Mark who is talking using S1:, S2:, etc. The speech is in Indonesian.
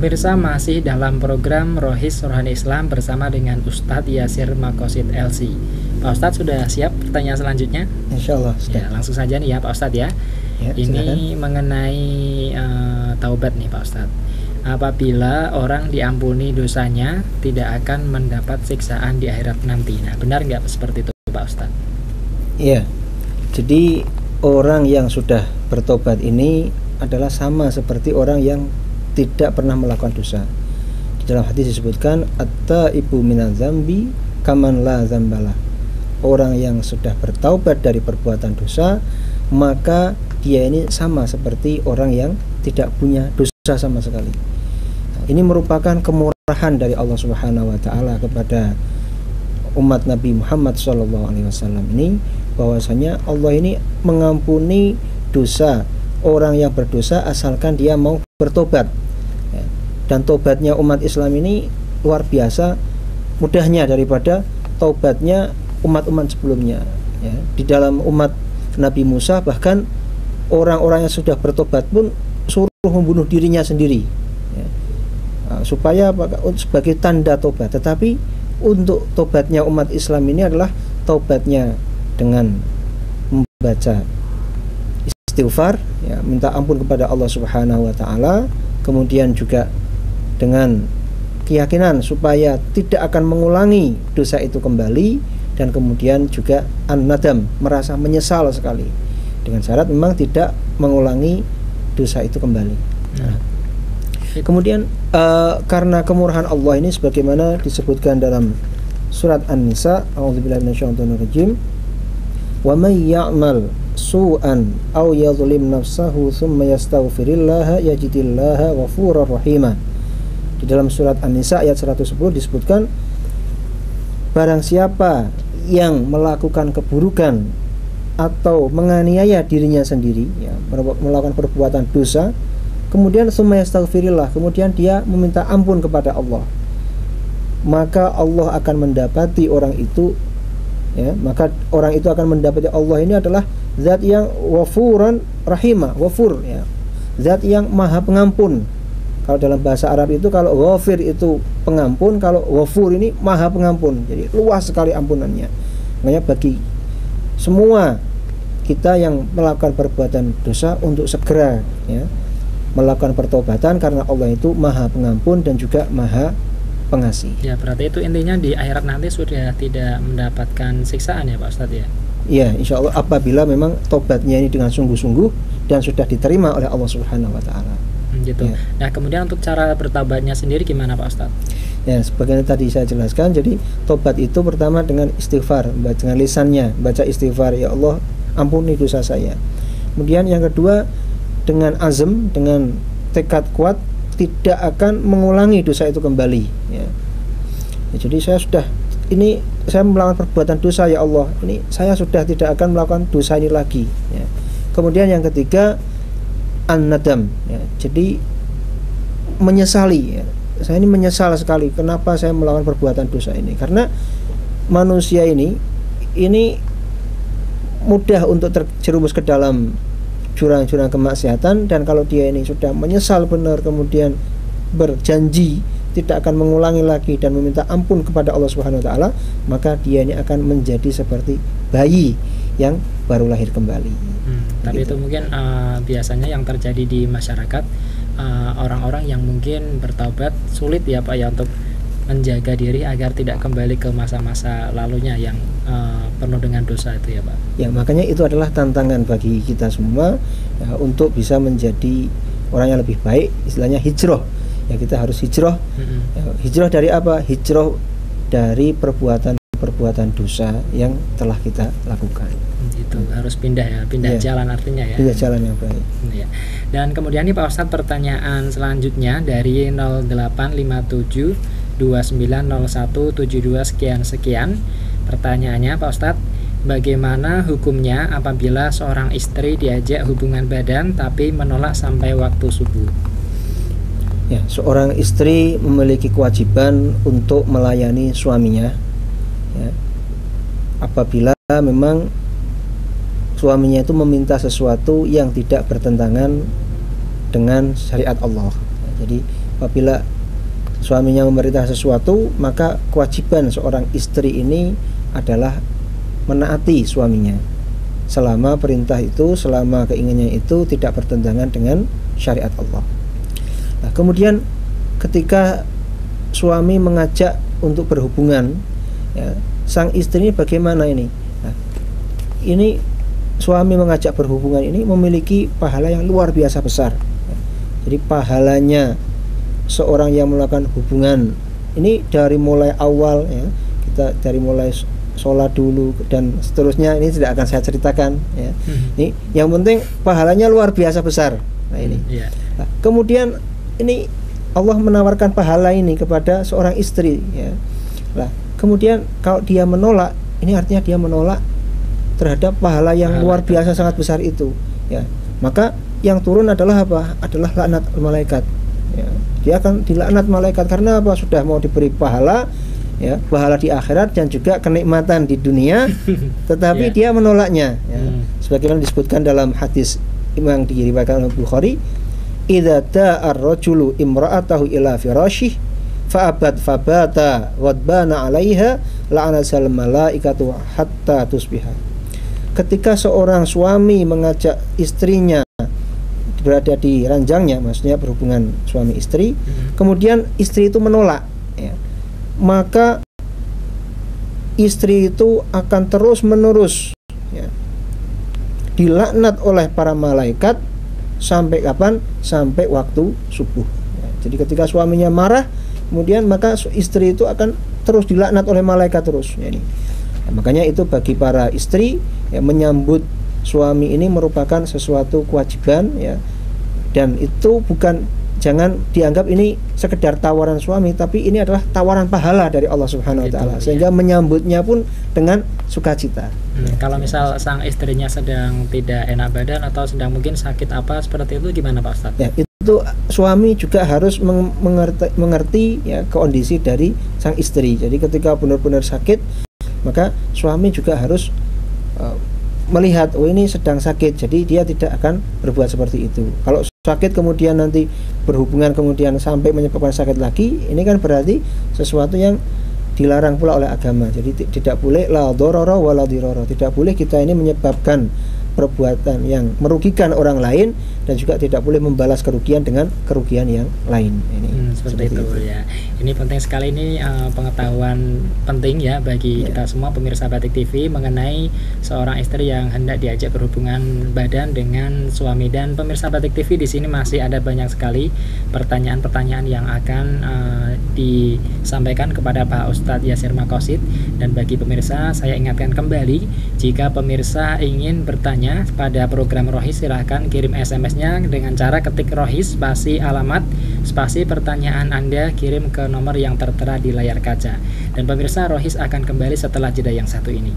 S1: pemirsa, masih dalam program Rohis Rohani Islam bersama dengan Ustadz Yasir Maqasid LC. Pak Ustadz sudah siap pertanyaan selanjutnya?
S2: Insya Allah.
S1: Ya, langsung saja nih ya Pak Ustadz ya. Ini silakan. Mengenai taubat nih Pak Ustadz. Apabila orang diampuni dosanya, tidak akan mendapat siksaan di akhirat nanti. Nah, benar nggak seperti itu Pak Ustadz?
S2: Iya. Jadi orang yang sudah bertobat ini adalah sama seperti orang yang tidak pernah melakukan dosa. Di dalam hadis disebutkan at-taibu minadz dzambi kaman la dzambalah. Orang yang sudah bertaubat dari perbuatan dosa, maka dia ini sama seperti orang yang tidak punya dosa sama sekali. Nah, ini merupakan kemurahan dari Allah Subhanahu wa taala kepada umat Nabi Muhammad SAW ini, bahwasanya Allah ini mengampuni dosa orang yang berdosa asalkan dia mau bertobat. Dan tobatnya umat Islam ini luar biasa mudahnya daripada taubatnya umat-umat sebelumnya. Di dalam umat Nabi Musa bahkan orang-orang yang sudah bertobat pun suruh membunuh dirinya sendiri, supaya sebagai tanda tobat. Tetapi untuk tobatnya umat Islam ini adalah tobatnya dengan membaca istighfar, minta ampun kepada Allah Subhanahu wa taala, kemudian juga dengan keyakinan supaya tidak akan mengulangi dosa itu kembali, dan kemudian juga an-nadam, merasa menyesal sekali, dengan syarat memang tidak mengulangi dosa itu kembali. Kemudian karena kemurahan Allah ini sebagaimana disebutkan dalam surat An-Nisa, a'udzubillahi minasyaitonirrajim, wa may ya'mal su'an aw yadhlim nafsahu tsumma yastaghfirillaha yajidillaha ghafurur rahima. Di dalam surat An-Nisa ayat 110 disebutkan, barang siapa yang melakukan keburukan atau menganiaya dirinya sendiri, melakukan perbuatan dosa, kemudian tsumma yastaghfirillah, kemudian dia meminta ampun kepada Allah, maka Allah akan mendapati orang itu, maka orang itu akan mendapati Allah ini adalah zat yang wafuran rahimah. Wafur, zat yang maha pengampun. Kalau dalam bahasa Arab itu, kalau ghafir itu pengampun, kalau ghafur ini maha pengampun. Jadi luas sekali ampunannya. Makanya bagi semua kita yang melakukan perbuatan dosa untuk segera melakukan pertobatan, karena Allah itu maha pengampun dan juga maha pengasih.
S1: Ya, berarti itu intinya di akhirat nanti sudah tidak mendapatkan siksaan ya Pak Ustadz ya?
S2: Iya, insya Allah apabila memang tobatnya ini dengan sungguh-sungguh dan sudah diterima oleh Allah Subhanahu wa taala.
S1: Gitu. Nah, kemudian untuk cara bertobatnya sendiri gimana Pak Ustadz?
S2: Ya, sebagaimana tadi saya jelaskan, jadi tobat itu pertama dengan istighfar, dengan lisannya baca istighfar, ya Allah ampuni dosa saya. Kemudian yang kedua dengan azam, dengan tekad kuat tidak akan mengulangi dosa itu kembali. Jadi saya melakukan perbuatan dosa, ya Allah, ini saya sudah tidak akan melakukan dosa ini lagi. Kemudian yang ketiga an-nadam, jadi menyesali, saya ini menyesal sekali kenapa saya melakukan perbuatan dosa ini, karena manusia ini mudah untuk terjerumus ke dalam jurang-jurang kemaksiatan, dan kalau dia ini sudah menyesal benar, kemudian berjanji tidak akan mengulangi lagi dan meminta ampun kepada Allah Subhanahu wa taala, maka dia ini akan menjadi seperti bayi yang baru lahir kembali.
S1: Tapi itu mungkin biasanya yang terjadi di masyarakat, orang-orang yang mungkin bertaubat sulit ya Pak ya untuk menjaga diri agar tidak kembali ke masa-masa lalunya yang penuh dengan dosa itu ya Pak.
S2: Ya, makanya itu adalah tantangan bagi kita semua untuk bisa menjadi orang yang lebih baik, istilahnya hijrah. Ya, kita harus hijrah. Hijrah dari apa? Hijrah dari perbuatan dosa yang telah kita lakukan.
S1: Itu harus pindah jalan artinya ya.
S2: Pindah jalan yang baik.
S1: Ya. Dan kemudian nih Pak Ustadz, pertanyaan selanjutnya dari 0857 290172 sekian. Pertanyaannya Pak Ustadz, bagaimana hukumnya apabila seorang istri diajak hubungan badan tapi menolak sampai waktu subuh?
S2: Ya, seorang istri memiliki kewajiban untuk melayani suaminya, apabila memang suaminya itu meminta sesuatu yang tidak bertentangan dengan syariat Allah. Jadi apabila suaminya memerintah sesuatu, maka kewajiban seorang istri ini adalah menaati suaminya selama perintah itu, selama keinginannya itu tidak bertentangan dengan syariat Allah. Nah, kemudian ketika suami mengajak untuk berhubungan, ya, sang istri ini bagaimana ini? Nah, ini suami mengajak berhubungan ini memiliki pahala yang luar biasa besar. Jadi pahalanya seorang yang melakukan hubungan ini dari mulai awal, ya, kita dari mulai sholat dulu dan seterusnya, ini tidak akan saya ceritakan, ya. Ini yang penting pahalanya luar biasa besar. Nah, ini. Nah, kemudian ini Allah menawarkan pahala ini kepada seorang istri, ya. Nah, kemudian kalau dia menolak, ini artinya dia menolak terhadap pahala yang luar biasa sangat besar itu, ya. Maka yang turun adalah apa? Adalah laknat malaikat, ya. Dia akan dilaknat malaikat karena apa? Sudah mau diberi pahala, ya, pahala di akhirat dan juga kenikmatan di dunia, tetapi dia menolaknya, ya. Sebagaimana disebutkan dalam hadis yang diriwayatkan oleh Bukhari, idza ta'a ar-rajulu imra'atahu ila firasyih fa'abad fabata ghadbana 'alaiha la'ana sal malaikatu hatta tusbiha. Ketika seorang suami mengajak istrinya berada di ranjangnya, maksudnya berhubungan suami istri, kemudian istri itu menolak, ya, maka istri itu akan terus menerus, ya, dilaknat oleh para malaikat sampai kapan? Sampai waktu subuh, ya. Jadi ketika suaminya marah, kemudian maka istri itu akan terus dilaknat oleh malaikat terus, ya, ini. Ya, makanya itu bagi para istri, ya, menyambut suami ini merupakan sesuatu kewajiban, ya, dan itu bukan, jangan dianggap ini sekedar tawaran suami, tapi ini adalah tawaran pahala dari Allah Subhanahu wa taala, sehingga menyambutnya pun dengan sukacita.
S1: Kalau misal sang istrinya sedang tidak enak badan atau sedang mungkin sakit apa seperti itu, gimana Pak Ustadz?
S2: Ya, itu suami juga harus mengerti, ya, kondisi dari sang istri. Jadi ketika benar-benar sakit, maka suami juga harus melihat, oh ini sedang sakit, jadi dia tidak akan berbuat seperti itu. Kalau sakit kemudian nanti berhubungan kemudian sampai menyebabkan sakit lagi, ini kan berarti sesuatu yang dilarang pula oleh agama. Jadi tidak boleh la dharara wa la dirara. Tidak boleh kita ini menyebabkan perbuatan yang merugikan orang lain dan juga tidak boleh membalas kerugian dengan kerugian yang lain. Ini
S1: seperti itu, ya. Ini penting sekali, ini pengetahuan penting, ya, bagi kita semua pemirsa Batik TV mengenai seorang istri yang hendak diajak berhubungan badan dengan suami. Dan pemirsa Batik TV, di sini masih ada banyak sekali pertanyaan-pertanyaan yang akan disampaikan kepada Pak Ustadz Yasir Maqasid. Dan bagi pemirsa, saya ingatkan kembali, jika pemirsa ingin bertanya pada program Rohis, silahkan kirim SMS-nya dengan cara ketik Rohis spasi alamat spasi pertanyaan Anda, kirim ke nomor yang tertera di layar kaca. Dan pemirsa, Rohis akan kembali setelah jeda yang satu ini.